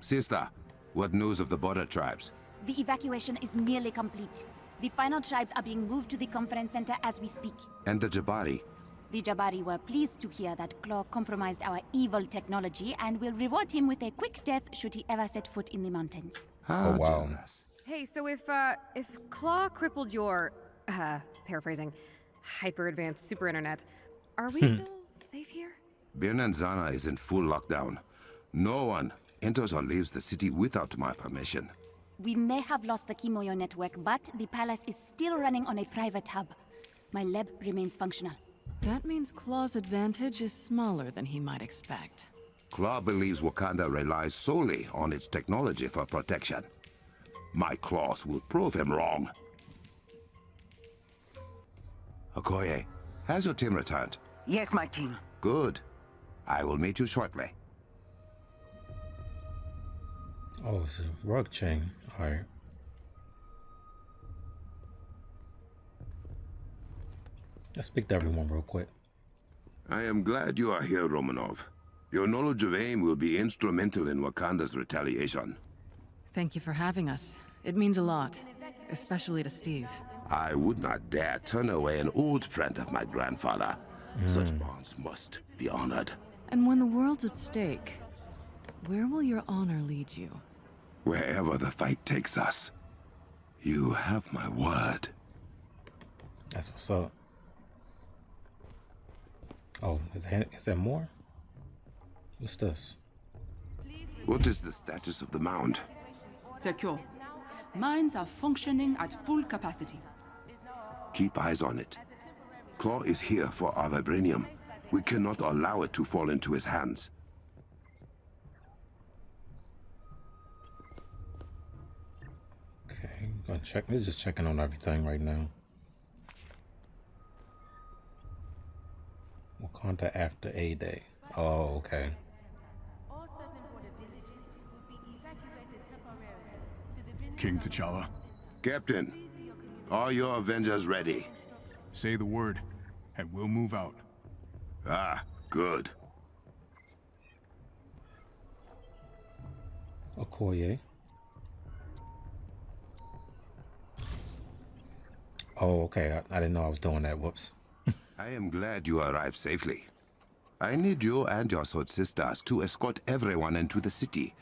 Sister, what news of the border tribes? The evacuation is nearly complete. The final tribes are being moved to the conference center as we speak. And the Jabari? The Jabari were pleased to hear that Claw compromised our evil technology and will reward him with a quick death should he ever set foot in the mountains. How Oh, wow. generous. Hey, so if Claw crippled your, paraphrasing, hyper-advanced super internet, are we still safe here? Birnanzana is in full lockdown. No one enters or leaves the city without my permission. We may have lost the Kimoyo network, but the palace is still running on a private hub. My lab remains functional. That means Claw's advantage is smaller than he might expect. Claw believes Wakanda relies solely on its technology for protection. My claws will prove him wrong. Okoye, has your team returned? Yes, my king. Good. I will meet you shortly. Oh, it's a rug chain. Alright. Let's speak to everyone real quick. I am glad you are here, Romanov. Your knowledge of AIM will be instrumental in Wakanda's retaliation. Thank you for having us. It means a lot, especially to Steve. I would not dare turn away an old friend of my grandfather. Such bonds must be honored. And when the world's at stake, where will your honor lead you? Wherever the fight takes us. You have my word. That's what's up. Oh, is there more? What's this? What is the status of the mound? Secure. Mines are functioning at full capacity. Keep eyes on it. Claw is here for our vibranium. We cannot allow it to fall into his hands. Okay, gonna check. We're just checking on everything right now. Wakanda after A-Day. Oh, okay. King T'Challa, Captain, are your Avengers ready? say the word, and we'll move out. Ah, good. Okoye. Oh, okay. I didn't know I was doing that. Whoops. I am glad you arrived safely. I need you and your sword sisters to escort everyone into the city.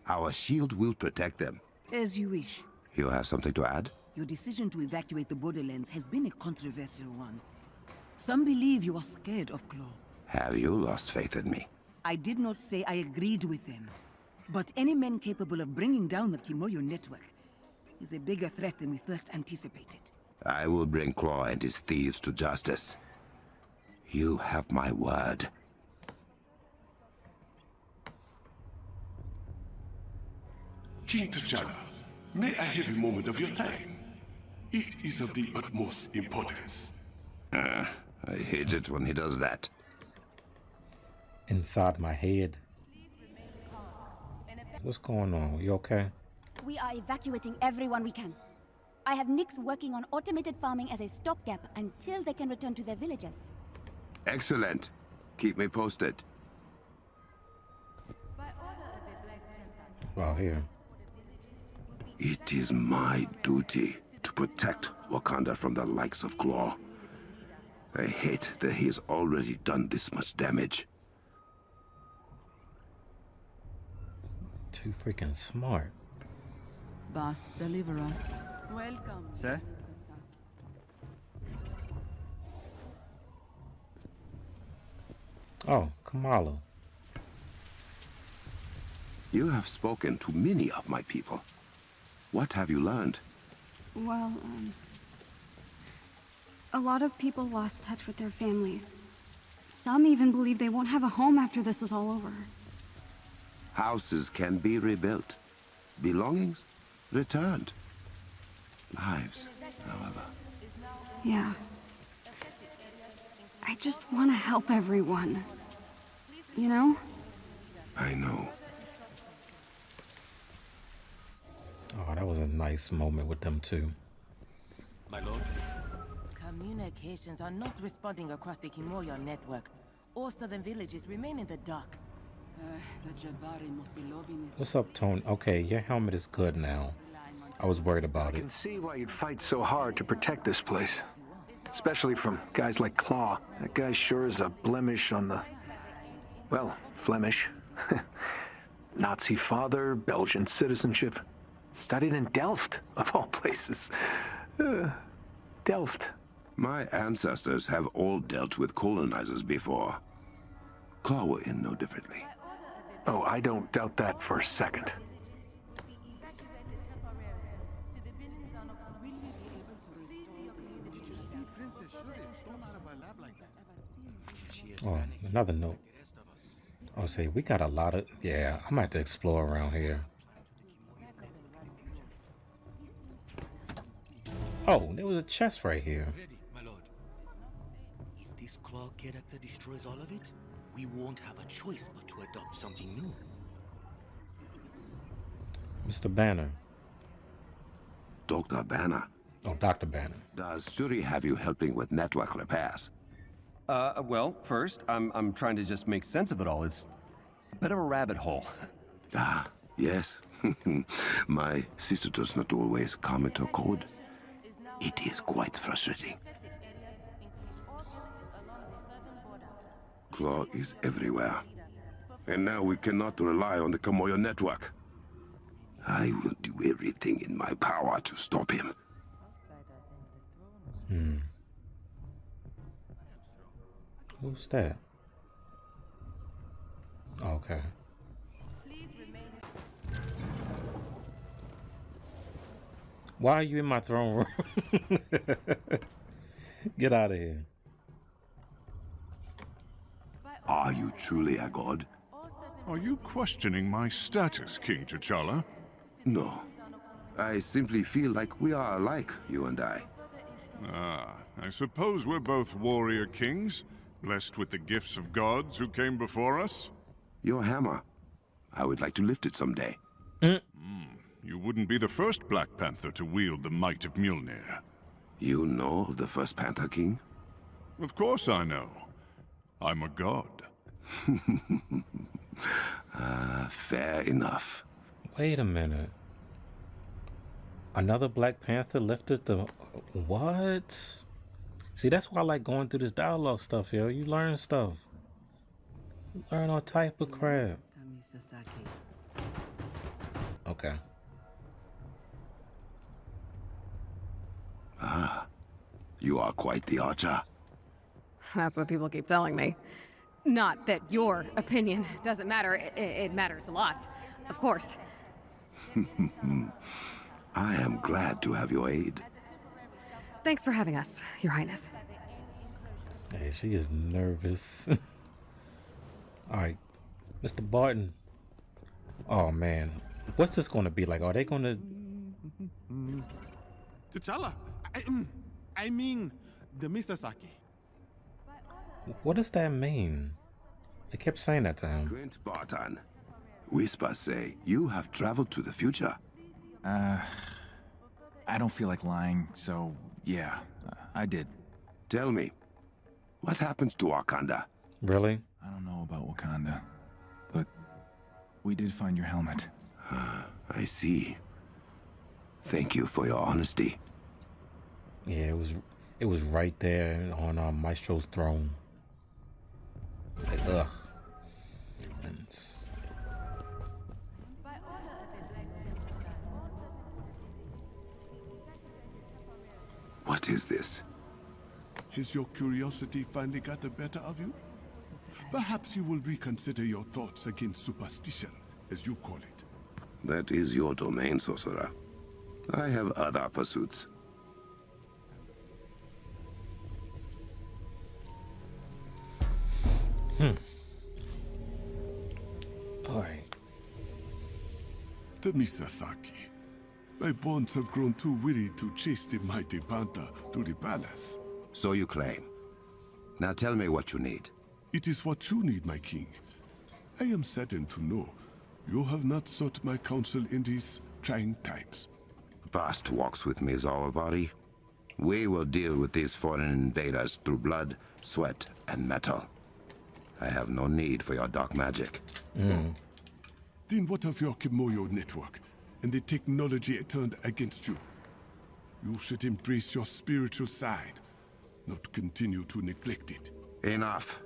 Our shield will protect them. As you wish. You have something to add? Your decision to evacuate the borderlands has been a controversial one. Some believe you are scared of Claw. Have you lost faith in me? I did not say I agreed with them. But any man capable of bringing down the Kimoyo network is a bigger threat than we first anticipated. I will bring Claw and his thieves to justice. You have my word. King T'Challa, may I have a moment of your time? It is of the utmost importance. I hate it when he does that. Inside my head. What's going on? You okay? We are evacuating everyone we can. I have Nyx working on automated farming as a stopgap until they can return to their villages. Excellent. Keep me posted. Wow, here. It is my duty to protect Wakanda from the likes of Claw. I hate that he has already done this much damage. Too freaking smart. Boss, deliver us. Welcome. Sir? Oh, Kamala. You have spoken to many of my people. What have you learned? Well, a lot of people lost touch with their families. Some even believe they won't have a home after this is all over. Houses can be rebuilt. Belongings returned. Lives, however. Yeah. I just want to help everyone. You know? I know. Oh, that was a nice moment with them too. My lord? Communications are not responding across the Kimoyo network. All southern villages remain in the dark. The Jabari must be loving this. What's up, Tony? Okay, your helmet is good now. I was worried about I it. can see why you'd fight so hard to protect this place. Especially from guys like Claw. That guy sure is a blemish on the... well, Flemish. Nazi father, Belgian citizenship. Studied in Delft, of all places. Delft. My ancestors have all dealt with colonizers before. Claw were in no differently. Oh, I don't doubt that for a second. Oh, another note. I'll say we got a lot of... yeah, I'm going to have to explore around here. Oh, there was a chest right here. Ready, my lord. If this claw character destroys all of it, we won't have a choice but to adopt something new. Mr. Banner. Dr. Banner. Oh, Dr. Banner. Does Shuri have you helping with network repairs? Well, first, I'm trying to just make sense of it all. It's a bit of a rabbit hole. Ah, yes. My sister does not always comment her code. It is quite frustrating. Claw is everywhere. And now we cannot rely on the Kamoyo network. I will do everything in my power to stop him. Who's that? Okay. Why are you in my throne room? Get out of here. Are you truly a god? Are you questioning my status, King T'Challa? No. I simply feel like we are alike, you and I. Ah, I suppose we're both warrior kings, blessed with the gifts of gods who came before us? Your hammer. I would like to lift it someday. You wouldn't be the first Black Panther to wield the might of Mjolnir. You know of the first Panther King? Of course I know. I'm a god. Fair enough. Wait a minute. Another Black Panther lifted the... what? See, that's why I like going through this dialogue stuff, yo. You learn stuff. You learn all type of crap. Okay. Ah, you are quite the archer. That's what people keep telling me. Not that your opinion doesn't matter. It matters a lot. Of course. I am glad to have your aid. Thanks for having us, Your Highness. Hey, she is nervous. Alright, Mr. Barton. Oh, man. What's this going to be like? Are they going to... T'Challa, I mean, the Misasaki. What does that mean? I kept saying that to him. Clint Barton. Whispers say you have traveled to the future. I don't feel like lying, so yeah, I did. Tell me, what happened to Wakanda? Really? I don't know about Wakanda, but we did find your helmet. I see. Thank you for your honesty. Yeah, it was right there on Maestro's throne. Like, ugh. And... what is this? Has your curiosity finally got the better of you? Perhaps you will reconsider your thoughts against superstition, as you call it. That is your domain, sorcerer. I have other pursuits. Alright. The Misasaki. My bonds have grown too weary to chase the mighty Panther to the palace. So you claim. Now tell me what you need. It is what you need, my king. I am saddened to know you have not sought my counsel in these trying times. Past walks with me, Zawabari. We will deal with these foreign invaders through blood, sweat, and metal. I have no need for your dark magic. Then what of your Kimoyo network and the technology it turned against you? You should embrace your spiritual side, not continue to neglect it. Enough.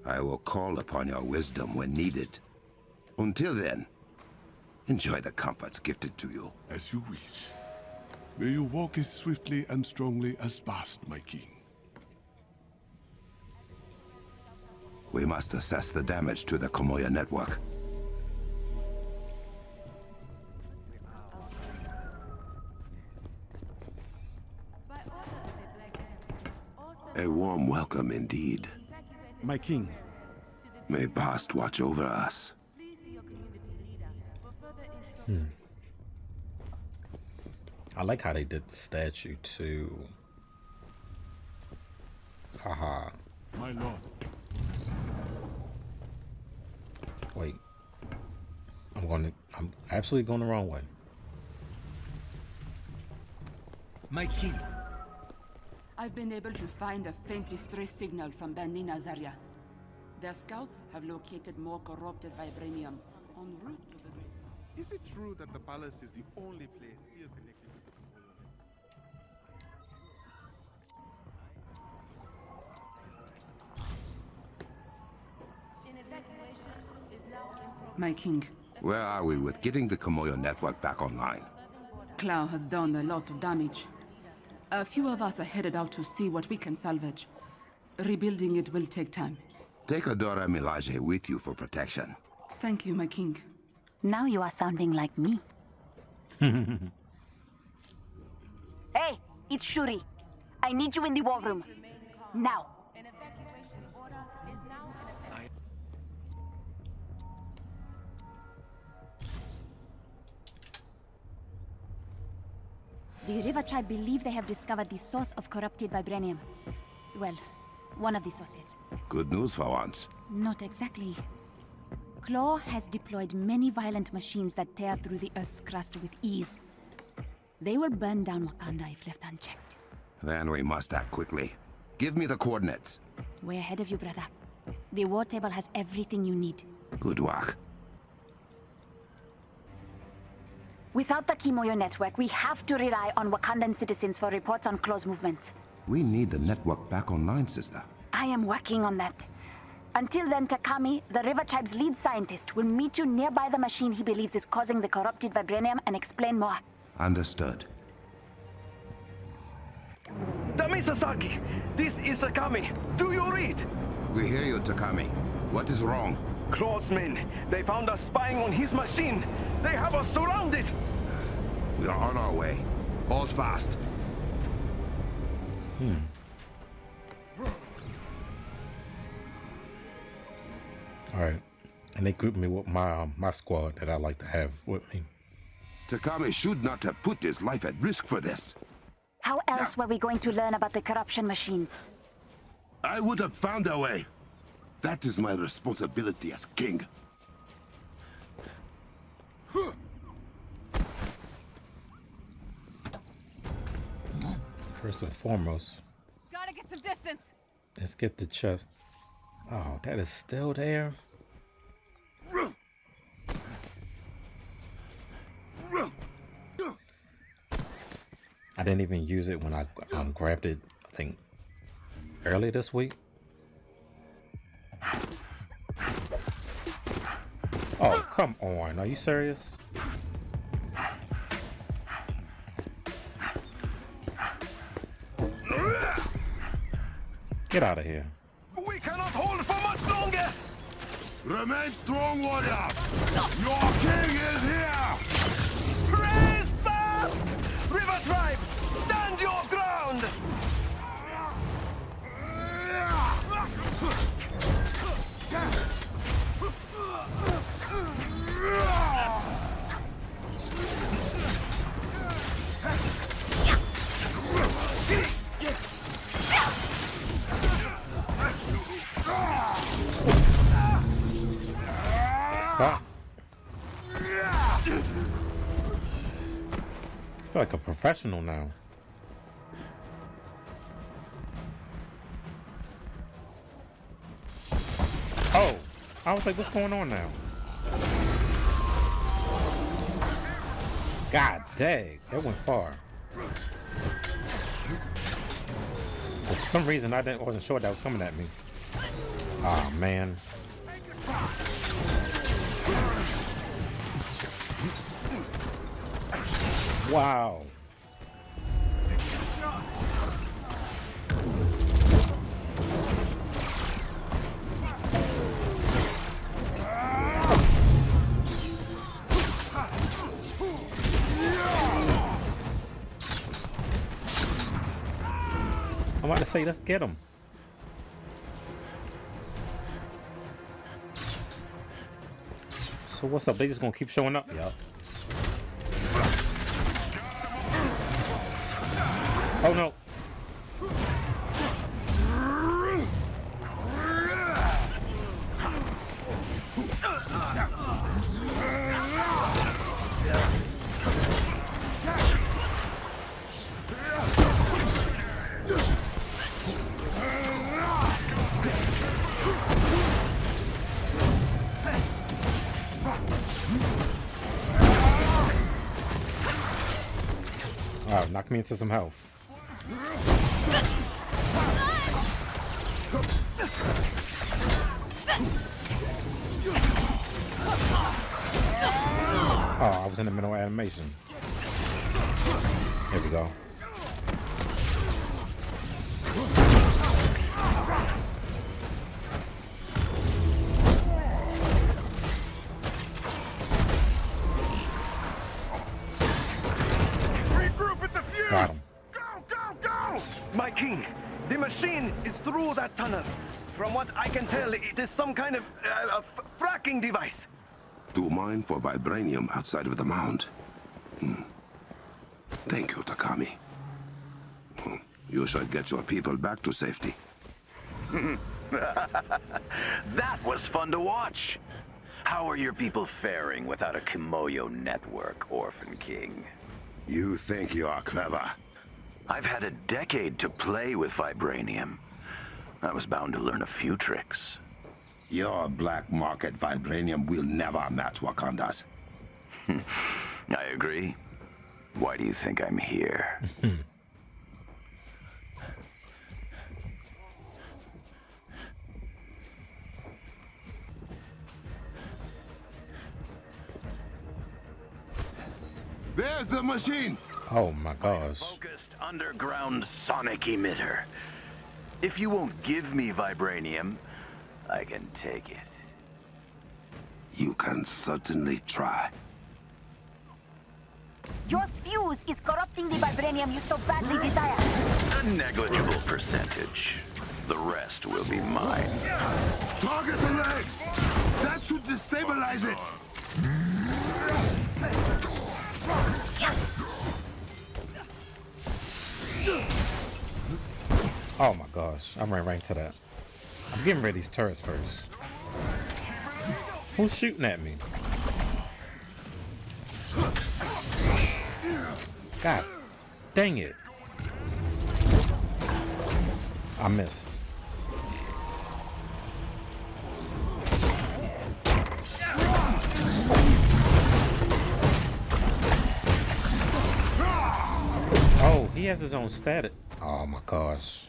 I will call upon your wisdom when needed. Until then, enjoy the comforts gifted to you. As you wish. May you walk as swiftly and strongly as Bast, my king. We must assess the damage to the Kimoyo network. A warm welcome indeed. My king. May Bast watch over us. I like how they did the statue too. Haha. My lord. Wait. I'm absolutely going the wrong way. My king. I've been able to find a faint distress signal from Bani Nazaria. Their scouts have located more corrupted vibranium en route to the rift. Is it true that the palace is the only place still connected to the My king, Where are we with getting the Kimoyo network back online? Clow has done a lot of damage. A few of us are headed out to see what we can salvage. Rebuilding it will take time. Take Adora Milaje with you for protection. Thank you, my king. Now you are sounding like me. Hey, it's Shuri. I need you in the war room. Now. The River Tribe believe they have discovered the source of corrupted vibranium. Well, one of the sources. Good news for once. Not exactly. Claw has deployed many violent machines that tear through the Earth's crust with ease. They will burn down Wakanda if left unchecked. Then we must act quickly. Give me the coordinates. Way ahead of you, brother. The war table has everything you need. Good work. Without the Kimoyo network, we have to rely on Wakandan citizens for reports on Claw's movements. We need the network back online, sister. I am working on that. Until then, Takami, the River Tribe's lead scientist, will meet you nearby the machine he believes is causing the corrupted vibranium and explain more. Understood. Dami Sasaki, this is Takami. Do you read? We hear you, Takami. What is wrong? Claw's men. They found us spying on his machine. They have us surrounded. We are on our way. Hold fast. Alright. And they grouped me with my squad that I like to have with me. Takami should not have put his life at risk for this. How else were we going to learn about the corruption machines? I would have found a way. That is my responsibility as king. First and foremost, Gotta get some distance. let's get the chest. Oh, that is still there? I didn't even use it when I grabbed it, I think, early this week. Oh, come on. Are you serious? Get out of here. We cannot hold for much longer. Remain strong, warriors! Your king is here! Praise Bast! River Tribe, stand your ground! Ah. I feel like a professional now. I was like, what's going on now? God dang, that went far. But for some reason, wasn't sure that was coming at me. Oh man. Wow. I'm about to say, let's get him. So what's up? They just gonna keep showing up, y'all. Oh no. Wow, knock me into some health. Oh, I was in the middle of animation. Here we go. Got him. Go! My king, the machine is through that tunnel. From what I can tell, it is some kind of fracking device. To mine for vibranium outside of the mound. Thank you, Takami. You should get your people back to safety. That was fun to watch. How are your people faring without a Kimoyo network, Orphan King? You think you are clever? I've had a decade to play with vibranium. I was bound to learn a few tricks. Your black market vibranium will never match Wakanda's. I agree. Why do you think I'm here? There's the machine! Oh my gosh. Focused underground sonic emitter. If you won't give me vibranium, I can take it. You can certainly try. Your fuse is corrupting the vibranium you so badly desire. A negligible percentage. The rest will be mine. Target the legs! That should destabilize it! Oh my gosh, I ran right to that. I'm getting rid of these turrets first. Who's shooting at me? God dang it. I missed. Oh, he has his own status. Oh my gosh.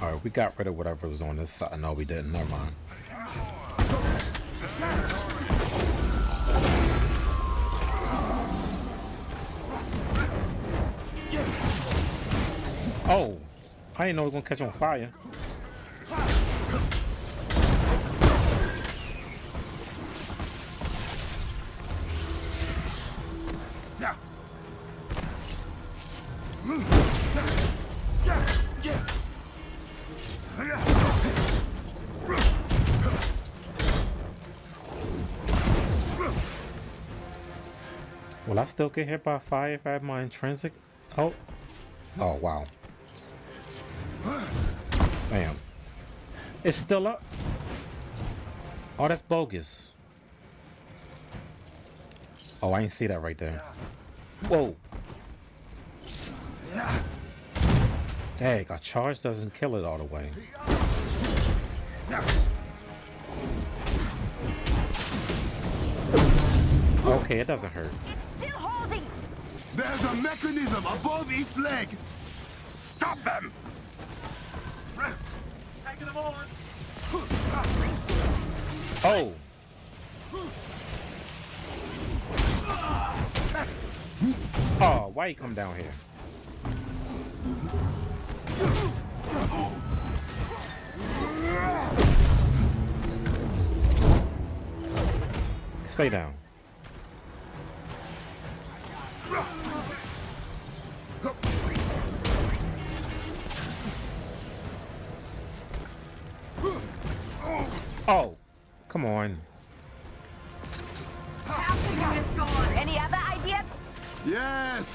Alright, we got rid of whatever was on this side. No, we didn't. Never mind. Oh, I didn't know it was gonna catch on fire. Will I still get hit by fire if I have my intrinsic? Oh. Oh, wow. Bam. It's still up. Oh, that's bogus. Oh, I didn't see that right there. Whoa. Dang, a charge doesn't kill it all the way. Okay, it doesn't hurt. Still holding! There's a mechanism above each leg! Stop them! Taking them on! Oh! Oh, why you come down here? Stay down. Oh, come on. Any other ideas? Yes!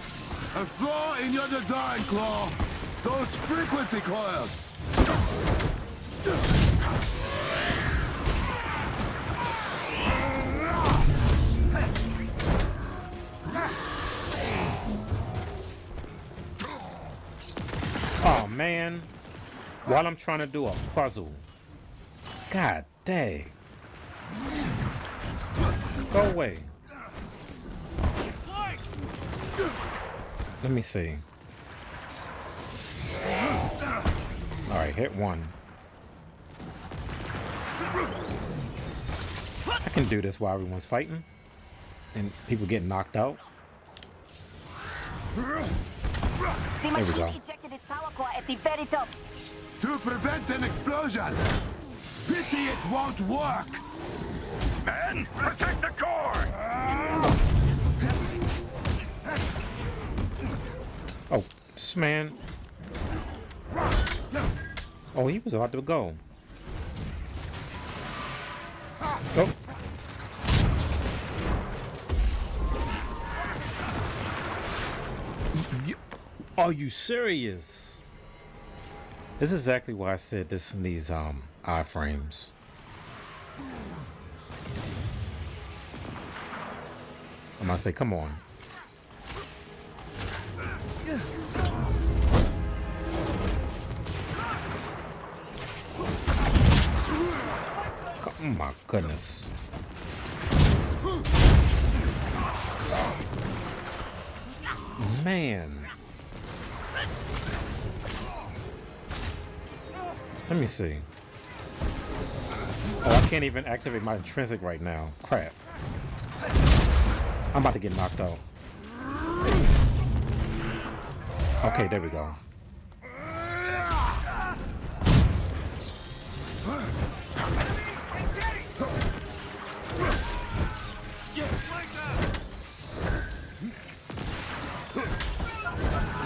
A flaw in your design, Claw! Those frequency coils! Oh man, while I'm trying to do a puzzle. God dang. Go away. Let me see. Alright, hit one. I can do this while everyone's fighting and people get knocked out. The There we go. machine ejected its power core at the very top. To prevent an explosion! Pity it won't work! Men, protect the core! Oh, this man. Oh, he was about to go. Oh. Are you serious? This is exactly why I said this needs iframes. I'm gonna say, come on. Oh my goodness. Man. Let me see. Oh, I can't even activate my intrinsic right now. Crap. I'm about to get knocked out. Okay, there we go.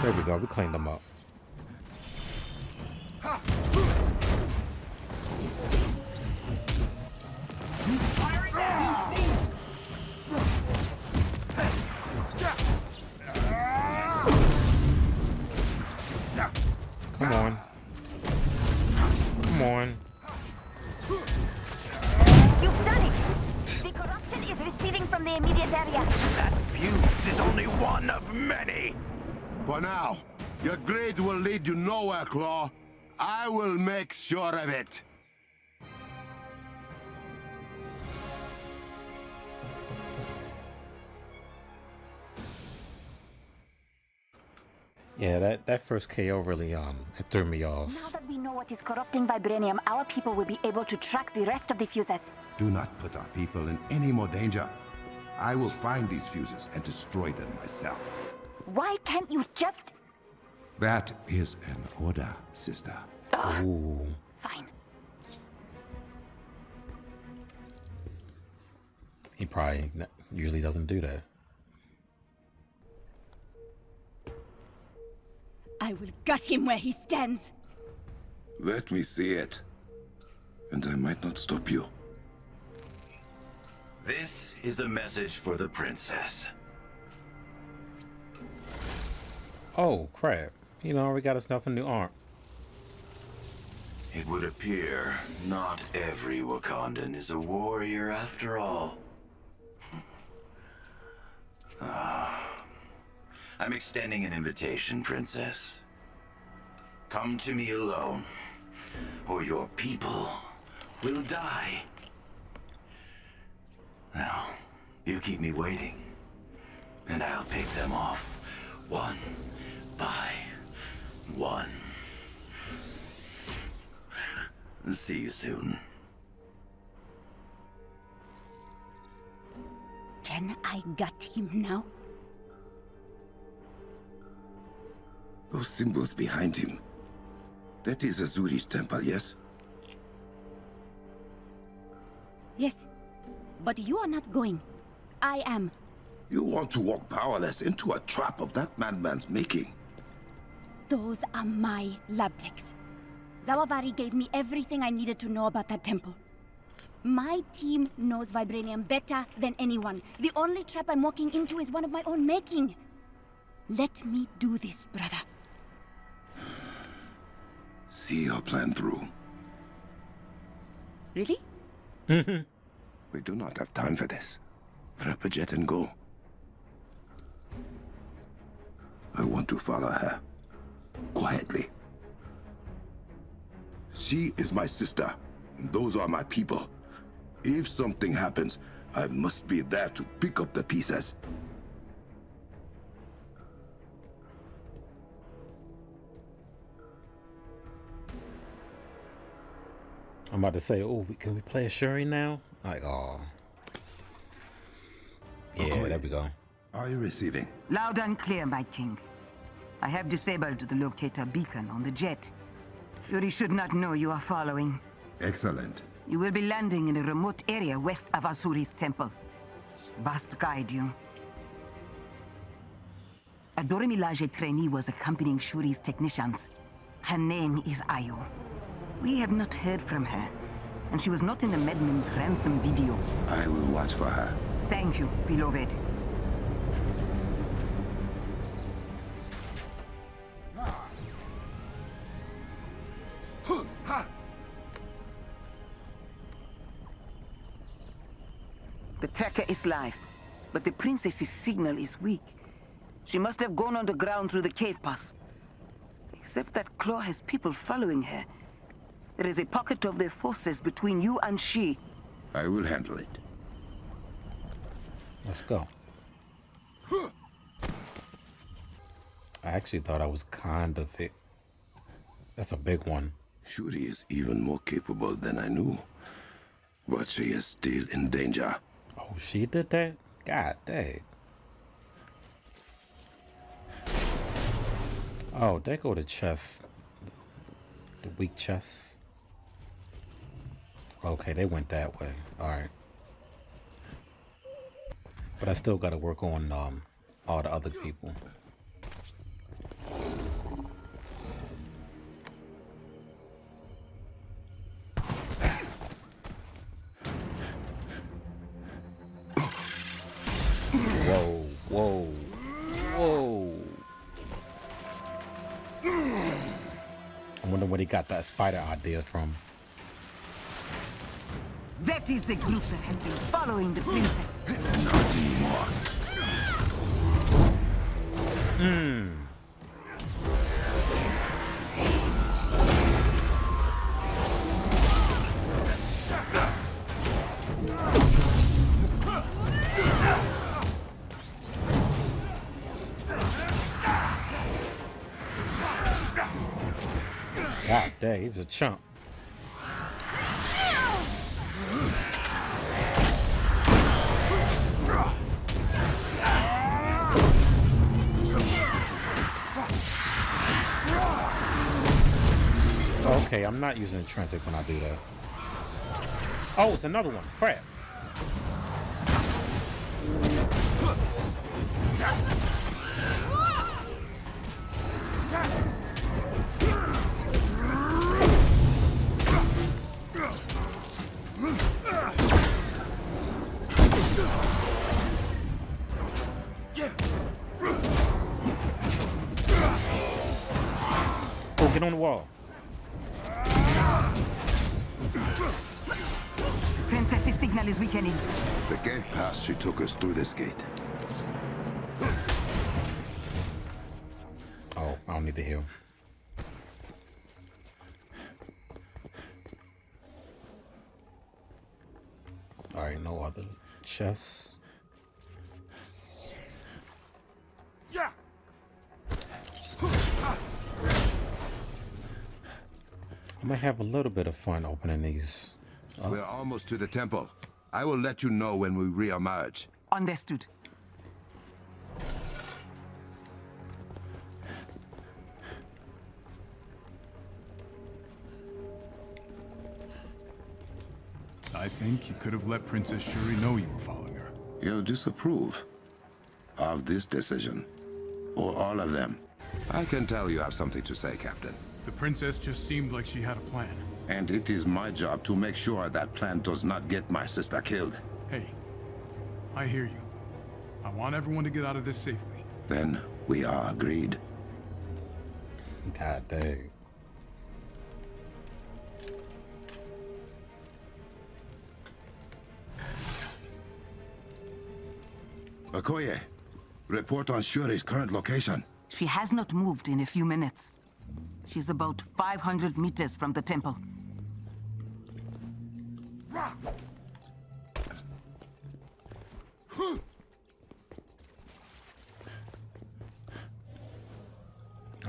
There we go, we cleaned them up. Come on. Come on. You've done it! The corruption is receding from the immediate area. That fuse is only one of many. For now, your greed will lead you nowhere, Claw. I will make sure of it. Yeah, that first KO really it threw me off. Now that we know what is corrupting vibranium, our people will be able to track the rest of the fuses. Do not put our people in any more danger. I will find these fuses and destroy them myself. Why can't you just... That is an order, sister. Ooh. Fine. He probably usually doesn't do that. I will gut him where he stands. Let me see it. And I might not stop you. This is a message for the princess. Oh, crap. You know, we got us a new arm. It would appear not every Wakandan is a warrior after all. I'm extending an invitation, Princess. Come to me alone, or your people will die. Now, you keep me waiting, and I'll pick them off, one by one. See you soon. Can I gut him now? Those symbols behind him. That is Azuri's temple, yes? Yes. But you are not going. I am. You want to walk powerless into a trap of that madman's making. Those are my lab techs. Zawavari gave me everything I needed to know about that temple. My team knows vibranium better than anyone. The only trap I'm walking into is one of my own making. Let me do this, brother. See your plan through. Really? We do not have time for this. Prep a jet and go. I want to follow her. Quietly. She is my sister, and those are my people. If something happens, I must be there to pick up the pieces. I'm about to say, oh, can we play a Shuri now? Like, oh. Yeah, there we go. Are you receiving? Loud and clear, my king. I have disabled the locator beacon on the jet. Shuri should not know you are following. Excellent. You will be landing in a remote area west of Azuri's temple. Bast guide you. A Dorimilaje trainee was accompanying Shuri's technicians. Her name is Ayo. We have not heard from her, and she was not in the Medman's ransom video. I will watch for her. Thank you, beloved. The tracker is live, but the princess's signal is weak. She must have gone underground through the cave pass. Except that Claw has people following her. There is a pocket of their forces between you and she. I will handle it. Let's go. I actually thought I was kind of it. That's a big one. Shuri is even more capable than I knew. But she is still in danger. Oh, she did that? God dang. Oh, there go the chest. The weak chest. Okay, they went that way. Alright. But I still gotta work on all the other people. Whoa, whoa, whoa. I wonder where he got that spider idea from. That is the group that has been following the princess. Not anymore. God dang, he was a chump. Okay, I'm not using intrinsic when I do that. Oh, it's another one. Crap. Oh, get on the wall. Princess's signal is weakening. The cave pass she took us through this gate. Oh, I don't need to heal. Alright, no other chests. Yeah. I might have a little bit of fun opening these. We're almost to the temple. I will let you know when we re-emerge. Understood. I think you could have let Princess Shuri know you were following her. You disapprove of this decision, or all of them. I can tell you have something to say, Captain. The princess just seemed like she had a plan. And it is my job to make sure that plan does not get my sister killed. Hey, I hear you. I want everyone to get out of this safely. Then we are agreed. God dang. Okoye, report on Shuri's current location. She has not moved in a few minutes. She's about 500 meters from the temple.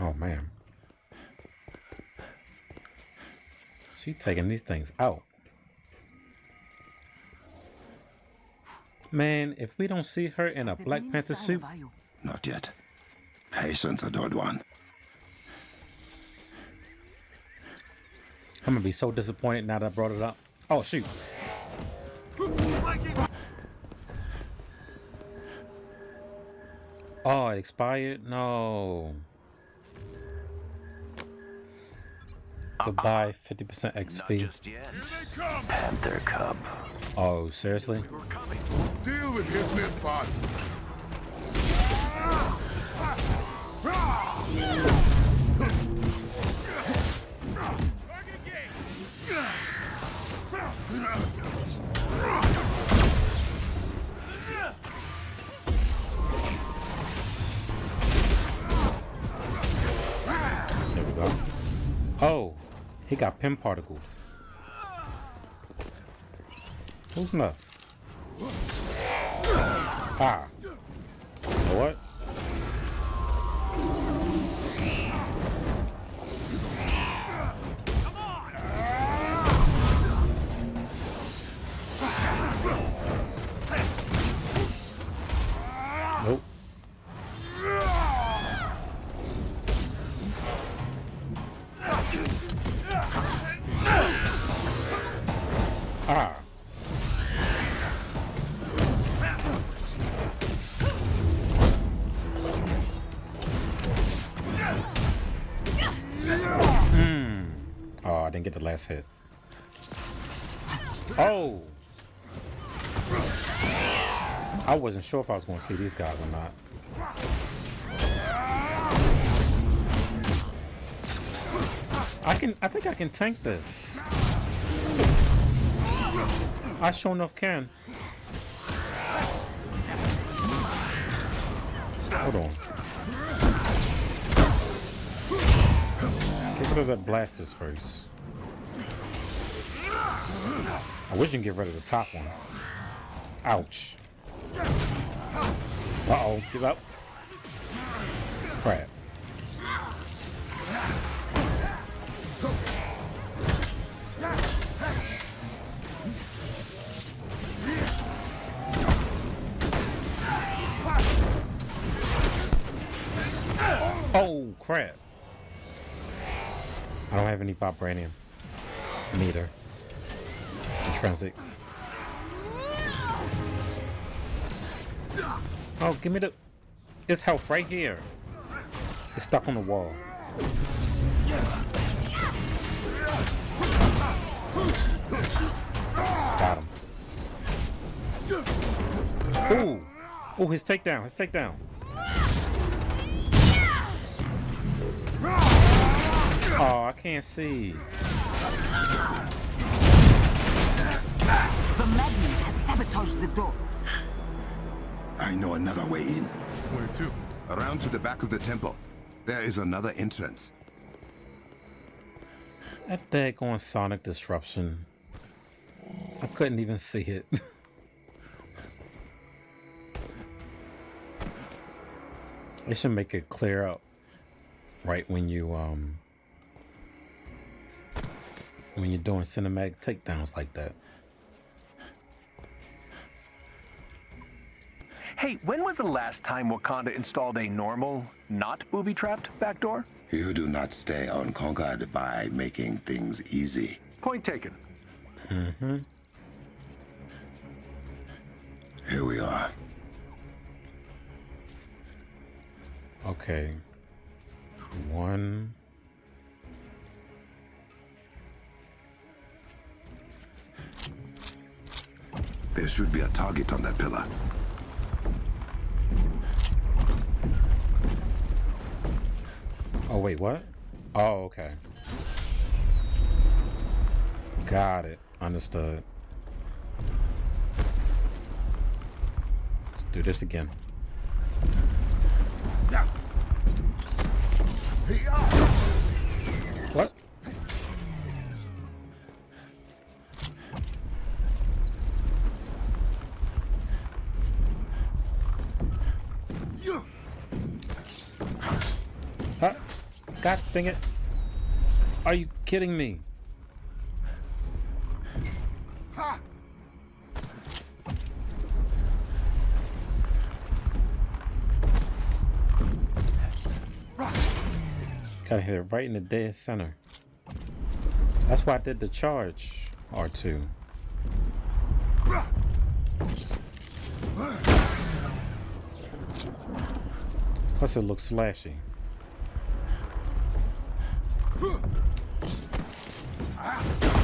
Oh man. She taking these things out. Man, if we don't see her in a Black Panther suit. Not yet. Patience, adored one. I'm gonna be so disappointed now that I brought it up. Oh shoot. Oh, it expired? No. Goodbye, 50% XP. Not just yet. Panther Cub. Oh, seriously? Deal with his men fast. There we go. Oh, he got pin particles. Who's left? Ah. You know what? Nope. Ah. Oh, I didn't get the last hit. Oh! I wasn't sure if I was going to see these guys or not. I think I can tank this. I sure enough can. Hold on. Get rid of that blasters first. I wish you can get rid of the top one. Ouch. Uh-oh, give up. Crap. Oh, crap. I don't have any vibranium. Neither. Intrinsic. Oh, give me the... It's health right here. It's stuck on the wall. Got him. Ooh. Ooh, his takedown. His takedown. Oh, I can't see. The madman has sabotaged the door. I know another way in. Where to? Around to the back of the temple. There is another entrance. That daggone sonic disruption. I couldn't even see it. It should make it clear up right when you're doing cinematic takedowns like that. Hey, when was the last time Wakanda installed a normal, not booby-trapped backdoor? You do not stay unconquered by making things easy. Point taken. Mm-hmm. Here we are. Okay. One. There should be a target on that pillar. Oh, wait, what? Oh, okay. Got it. Understood. Let's do this again. What? Huh? God dang it. Are you kidding me? Gotta hit it right in the dead center. That's why I did the charge, R2. Plus it looks slashy.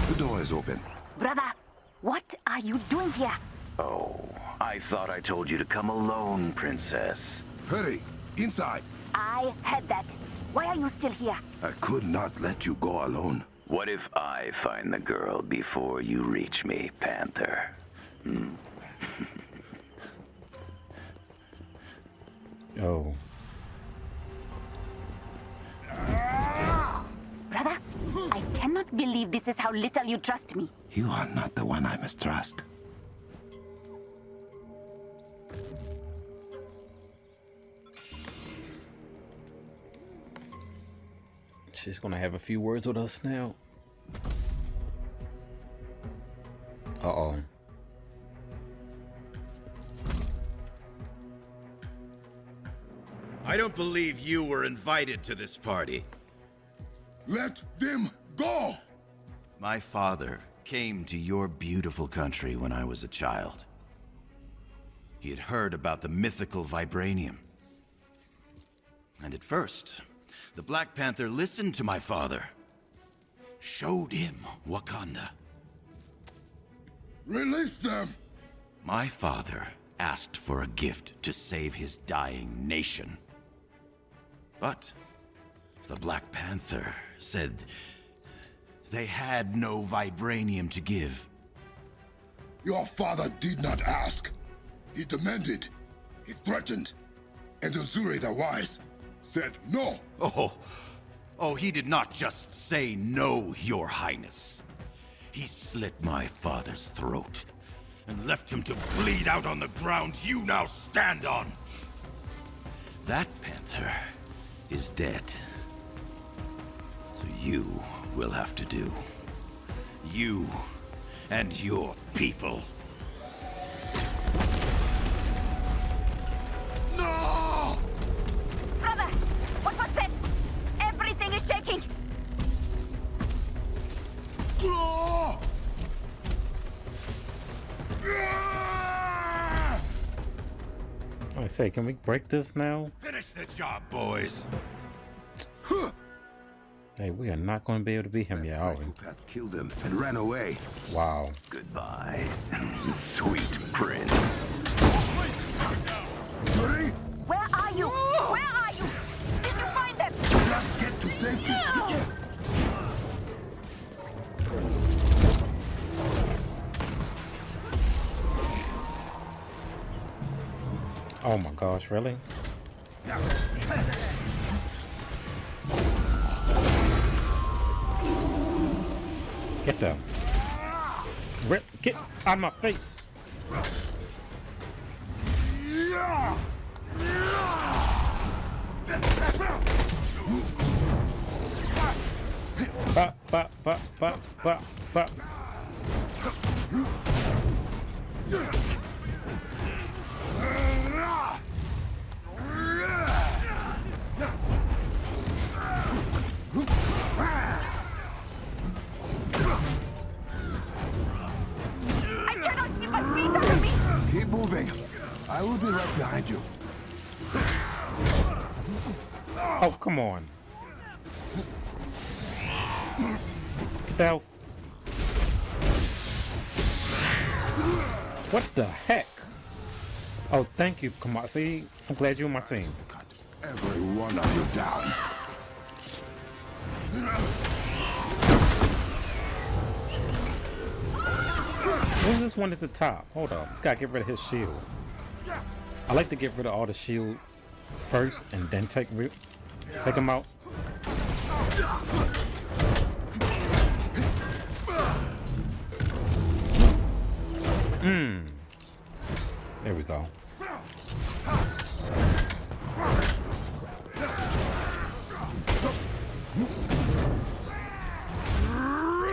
The door is open. Brother, what are you doing here? Oh, I thought I told you to come alone, Princess. Hurry, inside. I heard that. Why are you still here? I could not let you go alone. What if I find the girl before you reach me, Panther? Oh. Brother, I cannot believe this is how little you trust me. You are not the one I mistrust. She's gonna have a few words with us now. Uh-oh. I don't believe you were invited to this party. Let them go! My father came to your beautiful country when I was a child. He had heard about the mythical vibranium. And at first, the Black Panther listened to my father. Showed him Wakanda. Release them! My father asked for a gift to save his dying nation. But the Black Panther said they had no vibranium to give. Your father did not ask. He demanded. He threatened. And Azure the Wise said no. Oh, he did not just say no, Your Highness. He slit my father's throat and left him to bleed out on the ground you now stand on. That Panther is dead. So you will have to do. You and your people. No! Brother, what was that? Everything is shaking. Claw! I say, can we break this now? Finish the job, boys. Hey, we are not going to be able to beat him yet, are we? Psychopath killed him and ran away. Wow. Goodbye, sweet prince. Yuri, Where are you? Where are you? Did you find them? just get to safety. Oh my gosh, really? Get them. Get out of my face. Bop, bop, bop, bop, bop, bop. I cannot keep my feet under me! Keep moving. I will be right behind you. Oh, come on. Get the hell. What the heck? Oh, thank you, Kamasi. I'm glad you're on my team. Every one of you down. Who's this one at the top? Hold up. Gotta get rid of his shield. I like to get rid of all the shield first and then take him out. There we go.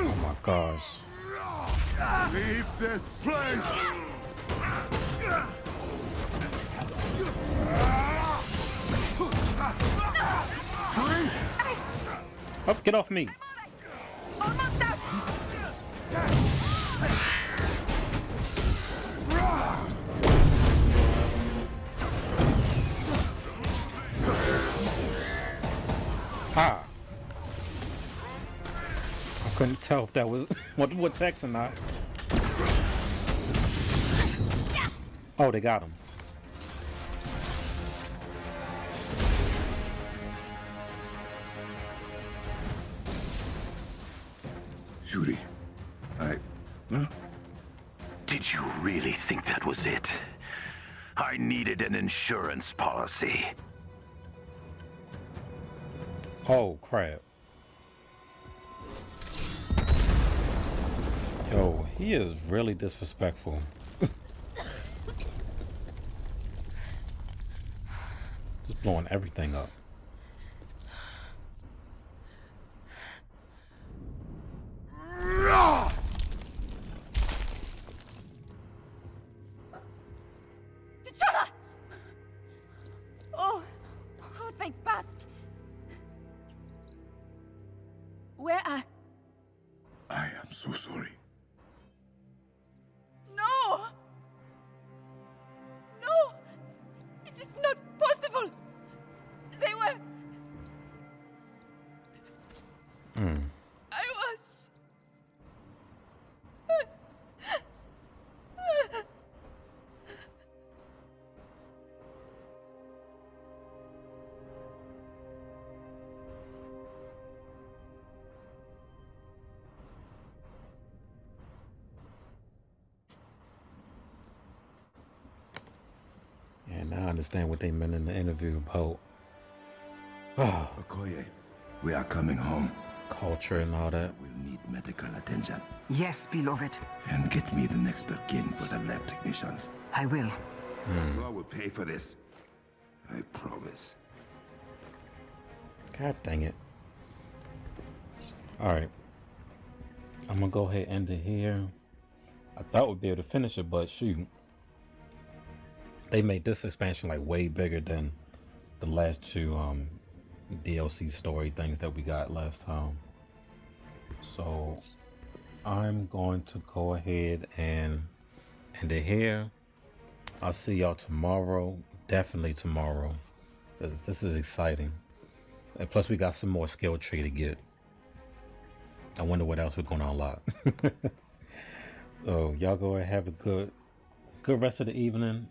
Oh my gosh. Leave this place! Oh, get off me. Ah. I couldn't tell if that was what text or not. Oh, they got him. Shuri, huh? Did you really think that was it? I needed an insurance policy. Oh, crap. Yo, he is really disrespectful. Just blowing everything up. T'Challa! Oh, thank Bast. Where are... I am so sorry. No! No! It is not possible! They were... I was... And now I understand what they meant in the interview about Okoye, we are coming home. culture and all that. We'll need medical attention. Yes, beloved. And get me the next of kin for the lab technicians. I will. I will pay for this. I promise. God dang it. Alright. I'm gonna go ahead and end it here. I thought we'd be able to finish it, but shoot. They made this expansion like way bigger than the last two DLC story things that we got last time. So I'm going to go ahead and end it here. I'll see y'all tomorrow. Definitely tomorrow. Because this is exciting. And plus we got some more skill tree to get. I wonder what else we're going to unlock. So y'all go ahead and have a good rest of the evening.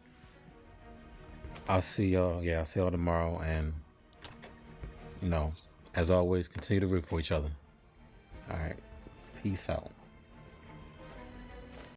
I'll see y'all. Yeah, I'll see y'all tomorrow. And, you know, as always, continue to root for each other. All right. Peace out.